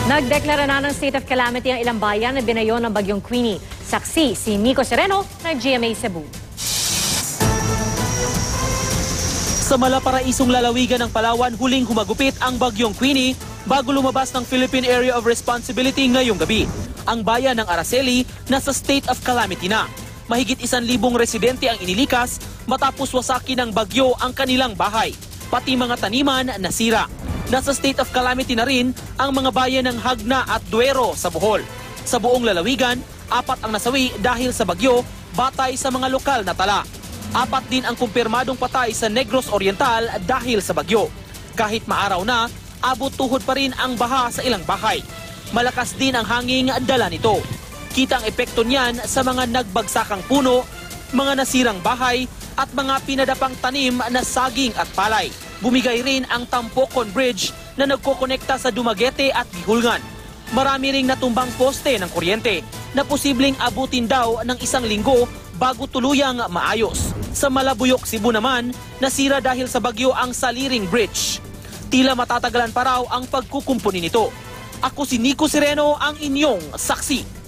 Nagdeklara na ng state of calamity ang ilang bayan na binayo ng bagyong Queenie. Saksi si Nico Sereno ng GMA Cebu. Sa malaparaisong lalawigan ng Palawan, huling humagupit ang bagyong Queenie bago lumabas ng Philippine Area of Responsibility ngayong gabi. Ang bayan ng Araceli nasa state of calamity na. Mahigit 1,000 residente ang inilikas matapos wasakin ng bagyo ang kanilang bahay. Pati mga taniman nasira. Nasa state of calamity na rin ang mga bayan ng Hagna at Duero sa Bohol. Sa buong lalawigan, 4 ang nasawi dahil sa bagyo batay sa mga lokal na tala. 4 din ang kumpirmadong patay sa Negros Oriental dahil sa bagyo. Kahit maaraw na, abot tuhod pa rin ang baha sa ilang bahay. Malakas din ang hanging dala nito. Kita ang epekto niyan sa mga nagbagsakang puno, mga nasirang bahay at mga pinadapang tanim na saging at palay. Bumigay rin ang Tampocon Bridge na nagkokonekta sa Dumaguete at Gihulngan. Marami ring natumbang poste ng kuryente na posibleng abutin daw ng 1 linggo bago tuluyang maayos. Sa Malabuyok, Cebu naman, nasira dahil sa bagyo ang Saliring Bridge. Tila matatagalan pa raw ang pagkukumpuni nito. Ako si Nico Sereno, ang inyong saksi.